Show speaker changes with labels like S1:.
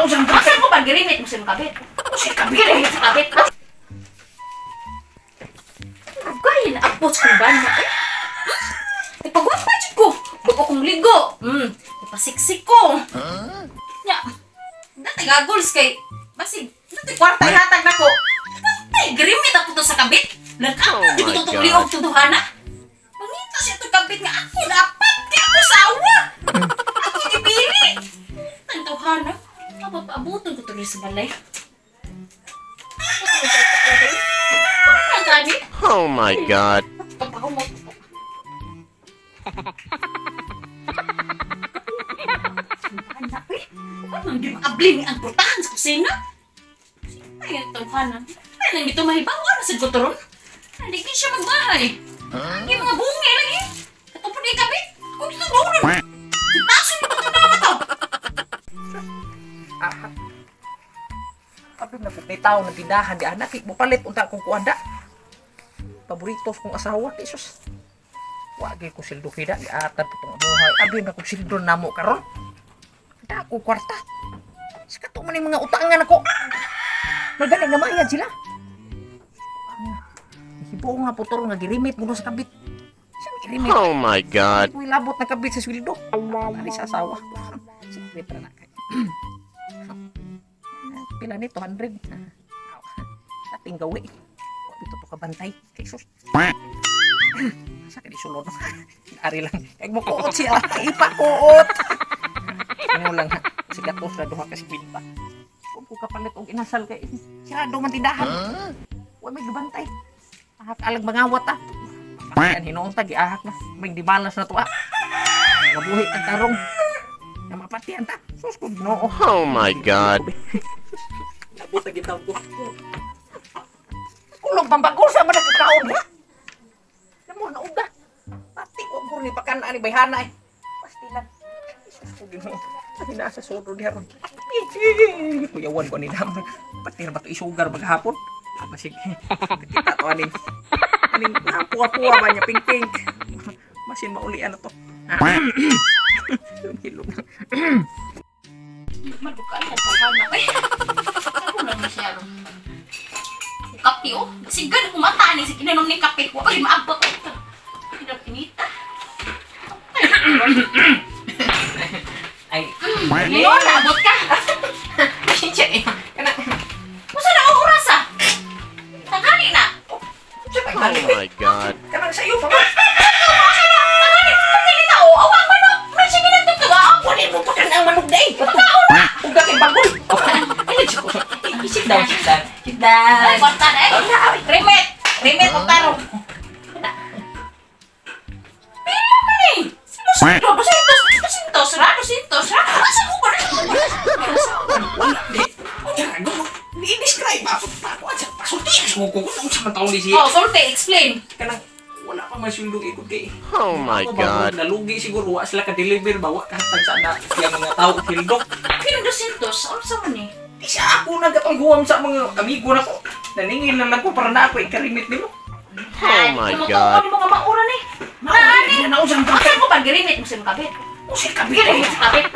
S1: usang kabit.
S2: Asa ko pag-girimit mo sa kabit?
S1: Usay kabit.
S2: Girimit sa kabit. Gaya na apos kong bana. Ipagwapajid ko. Bago kong ligo. Ipasiksik ko. Nya. Dati gagols kay. Basig. Dati kwarta ihatag na ko. Ay, girimit ako to sa kabit. Nag-ako. Di ko tutong liog tuduhana. Mangita siya itong kabit nga ako dapat. Kaya ako sawa. Ako gipili. Ang tuhana. Abutin ko tuloy sa balay.
S3: Oh my God.
S2: Hindi makabling ang putahan sa kusina. Ay, ang tuhanan. Ay, nang dito mahibawa na sa guturon. Hindi ka siya magbahay. Ang mga bungi lagi. Katapon ni kabit. Kung ito doon. Itaso ni bato na ito.
S1: Abi na may tao na tindahan di anak mo palit unta kong kuanda. Paborito kong asawa Jesus. Wa gyud ko sildo kida di atad putong buhay. Abi na ko sildo namo karon. Da ko kwarta. Sikato man mga utangan ako. Magaling na maayad sila. Hibo nga putol nga girimit mo sa kabit. Sa girimit.
S3: Oh my God.
S1: Kuy labot na kabit sa sweldo. Ari sa asawa. Sikret ra na kay. Pila ni 200. Ating gawi. Ito to kabantay. Jesus. Sa kadi sulod. Ari lang. Kay mo kuot siya. Ipa kuot. Ano lang sigatos na duha ka sikwinta. Kung ko kapalit og inasal kay sirado man tindahan. Wa may gabantay. Ahak alag mangawat ah. Yan hinuon ta giahak na. May dibalas na to ah. Mabuhi ang tarong. Na mapatian ta. Sus ko Ginoo.
S3: Oh my God.
S1: Labot na gitaw ko. Kulog pambagursa man nakakaon ha. Namo na uga. Pati ko ko ni pakan ani bayhana eh. Pastilan. Sus ko Ginoo. Sabi na sa solo di haron. Kuyawan ko ni dam. Pati na ba to isugar maghapon? Masig. Kita to aning. Aning puwa-puwa ba niya pink-pink. Masin maulian na to. Hilog.
S2: Madukaan na tuhana. Ay, ako na masyado. Kapi oh. Sigan ko mata ni. Kinanong ni kapi ko. Ay, maabot. Hindi pinita.
S1: Ay.
S2: Leon, naabot ka.
S1: Siya eh. Kana.
S2: Masa na ang oras ah? Tanghali na.
S1: Siya pa
S3: Oh my God.
S1: kanang sayo pa.
S2: Tanghali. Tanghali na oh. Awa pa no. Masya ginagdag ka.
S1: Kunin mo pa kanang manok day.
S2: Pagkaon na.
S1: Uga kay bagol. Sit down, sit down. Sit down.
S2: Ay, kontan eh. Remit. Remit o tarong. Pila ka ni. Sino? Dosintos ra. Asa ko ba rin?
S1: Wala di. Gago mo. Ni-describe ako pa ako sa pasulti. Suko ko nung sa taon ni siya.
S2: Oh, sorte. Explain.
S1: Kanang wala pa man sundog ikot kay.
S3: Oh my God.
S1: Nalugi siguro wa sila ka deliver bawa kahatag sa na yang mga tao hildok.
S2: Pila dosintos? Ano sa man eh?
S1: Di siya ako nagkapangguwam sa mga amigo na ko. Naningin lang ako para na ako ikarimit nimo.
S3: Oh my God.
S2: Tumutuon mo nga mauran eh.
S1: Maani na usang
S2: Asa ko pag-girimit mo sa kabit?
S1: Usay kabit.
S2: Girimit sa kabit.